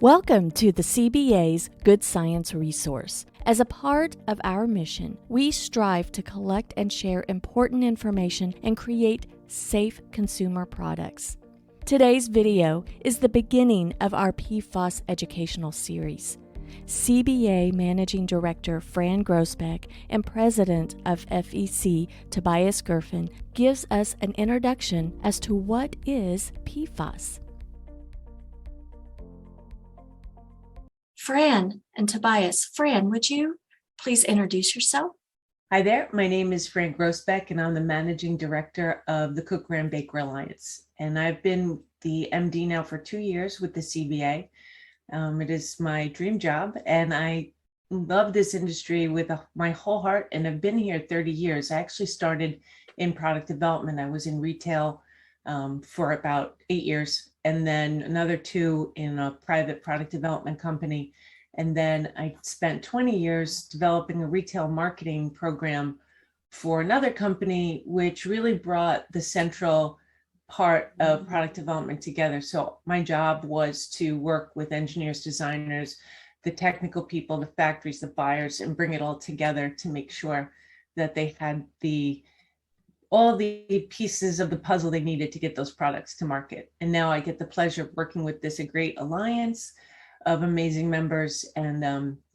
Welcome to the CBA's Good Science Resource. As a part of our mission, we strive to collect and share important information and create safe consumer products. Today's video is the beginning of our PFAS educational series. CBA Managing Director Fran Groesbeck and President of FEC Tobias Gerfin gives us an introduction as to what is PFAS. Fran and Tobias. Fran, would you please introduce yourself? Hi there, my name is Fran Groesbeck and I'm the Managing Director of the Cookware Bakeware Alliance. And I've been the MD now for 2 years with the CBA. It is my dream job and I love this industry with my whole heart, and I've been here 30 years. I actually started in product development. I was in retail for about 8 years, and then another 2 in a private product development company. And then I spent 20 years developing a retail marketing program for another company, which really brought the central part of product development together. So my job was to work with engineers, designers, the technical people, the factories, the buyers, and bring it all together to make sure that they had all the pieces of the puzzle they needed to get those products to market. And now I get the pleasure of working with this great alliance of amazing members. And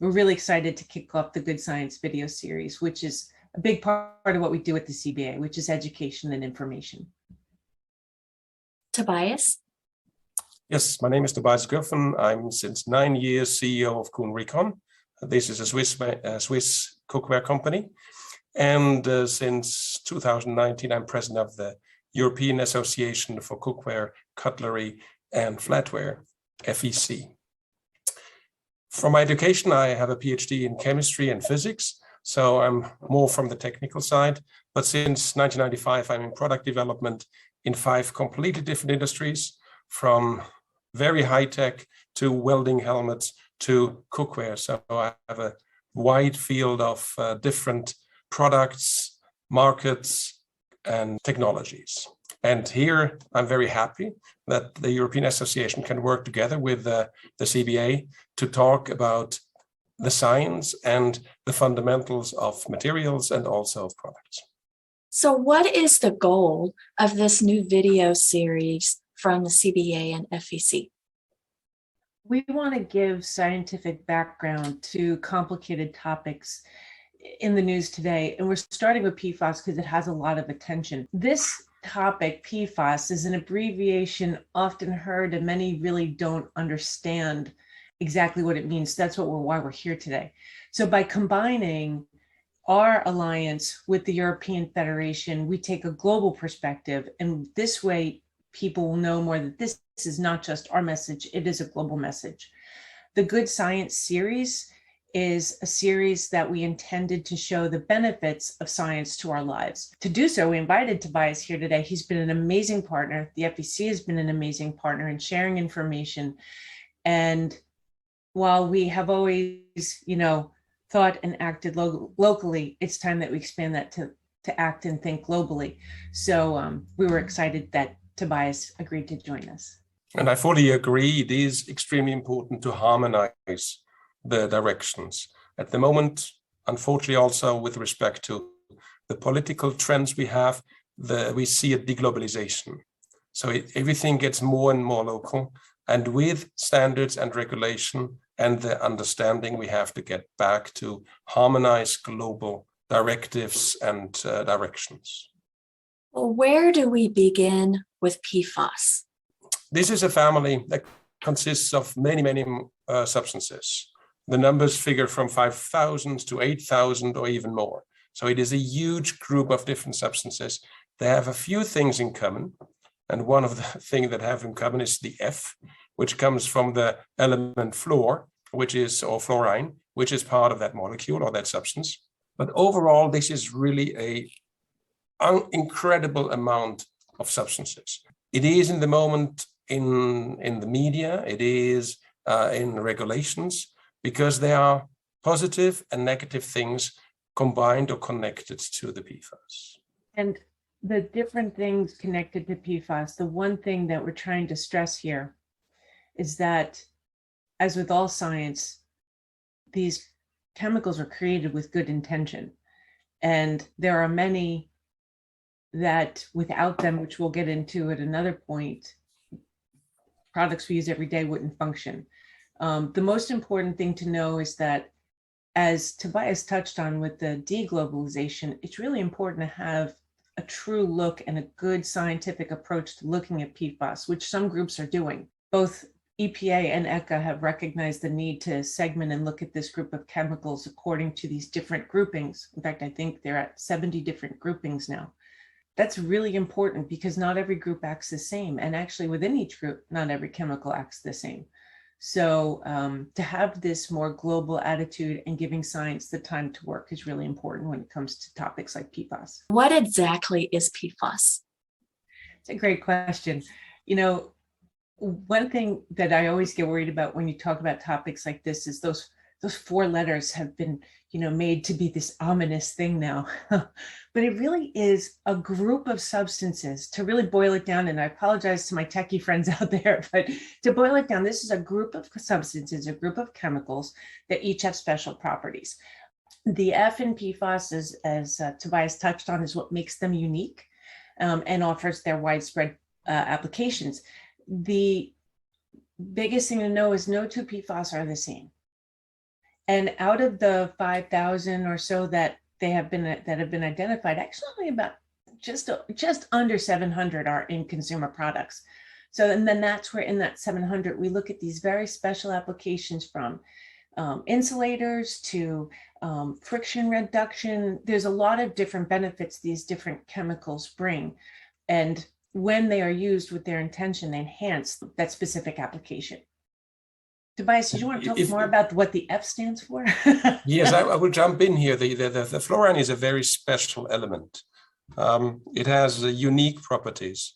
we're really excited to kick off the Good Science video series, which is a big part of what we do at the CBA, which is education and information. Tobias? Yes, my name is Tobias Gerfin. I'm since 9 years CEO of Cookware. This is a Swiss cookware company. And since 2019, I'm president of the European Association for Cookware, Cutlery, and Flatware, FEC. For my education, I have a PhD in chemistry and physics, so I'm more from the technical side. But since 1995, I'm in product development in 5 completely different industries, from very high tech to welding helmets to cookware. So I have a wide field of different products, markets, and technologies. And here I'm very happy that the European Association can work together with the CBA to talk about the science and the fundamentals of materials and also of products. So what is the goal of this new video series from the CBA and FEC? We want to give scientific background to complicated topics in the news today. And we're starting with PFAS because it has a lot of attention. This topic, PFAS, is an abbreviation often heard, and many really don't understand exactly what it means. That's why we're here today. So by combining our alliance with the European Federation, we take a global perspective, and this way people will know more that this is not just our message, it is a global message. The Good Science series is a series that we intended to show the benefits of science to our lives. To do so, we invited Tobias here today. He's been an amazing partner. The FEC has been an amazing partner in sharing information. And while we have always, thought and acted locally, it's time that we expand that to act and think globally. So we were excited that Tobias agreed to join us. And I fully agree. It is extremely important to harmonize the directions. At the moment, unfortunately, also with respect to the political trends we have, we see a deglobalization. So everything gets more and more local. And with standards and regulation and the understanding, we have to get back to harmonize global directives and directions. Well, where do we begin with PFAS? This is a family that consists of many substances. The numbers figure from 5,000 to 8,000 or even more. So it is a huge group of different substances. They have a few things in common. And one of the things that have in common is the F, which comes from the element fluor, or fluorine, which is part of that molecule or that substance. But overall, this is really an incredible amount of substances. It is in the moment in the media, it is in regulations, because there are positive and negative things combined or connected to the PFAS. And the different things connected to PFAS, the one thing that we're trying to stress here is that as with all science, these chemicals are created with good intention. And there are many that without them, which we'll get into at another point, products we use every day wouldn't function. The most important thing to know is that, as Tobias touched on with the deglobalization, it's really important to have a true look and a good scientific approach to looking at PFAS, which some groups are doing. Both EPA and ECHA have recognized the need to segment and look at this group of chemicals according to these different groupings. In fact, I think they're at 70 different groupings now. That's really important because not every group acts the same. And actually within each group, not every chemical acts the same. So to have this more global attitude and giving science the time to work is really important when it comes to topics like PFAS. What exactly is PFAS? It's a great question. You know, one thing that I always get worried about when you talk about topics like this is those 4 letters have been, made to be this ominous thing now. But it really is a group of substances. To really boil it down, and I apologize to my techie friends out there, but to boil it down, this is a group of substances, a group of chemicals that each have special properties. The F in PFAS, as Tobias touched on, is what makes them unique and offers their widespread applications. The biggest thing to know is no 2 PFAS are the same. And out of the 5,000 or so that have been identified, actually only about just under 700 are in consumer products. So, and then that's where in that 700, we look at these very special applications from insulators to friction reduction. There's a lot of different benefits these different chemicals bring. And when they are used with their intention, they enhance that specific application. Tobias, did you want to talk more about what the F stands for? Yes, I will jump in here. The fluorine is a very special element. It has unique properties.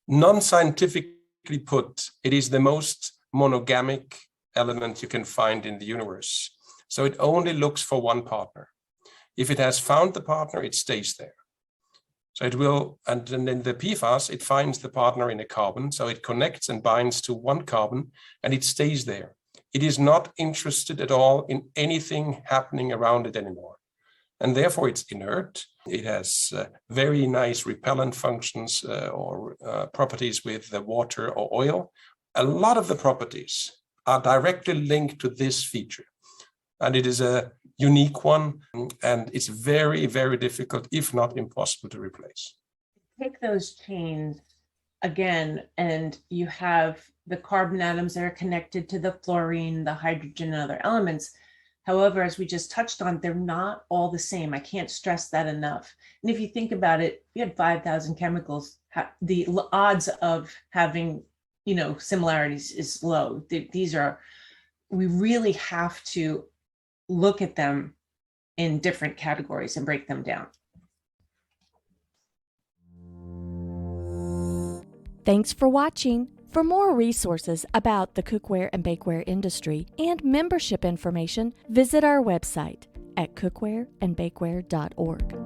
Non-scientifically put, it is the most monogamic element you can find in the universe. So it only looks for one partner. If it has found the partner, it stays there. So it will, and then in the PFAS, it finds the partner in a carbon. So it connects and binds to one carbon and it stays there. It is not interested at all in anything happening around it anymore. And therefore it's inert. It has very nice repellent functions or properties with the water or oil. A lot of the properties are directly linked to this feature. And it is a unique one, and it's very, very difficult, if not impossible, to replace. Take those chains again, and you have the carbon atoms that are connected to the fluorine, the hydrogen, and other elements. However, as we just touched on, they're not all the same. I can't stress that enough. And if you think about it, if you had 5,000 chemicals, the odds of having, similarities is low. We really have to look at them in different categories and break them down. Thanks for watching. For more resources about the cookware and bakeware industry and membership information, visit our website at cookwareandbakeware.org.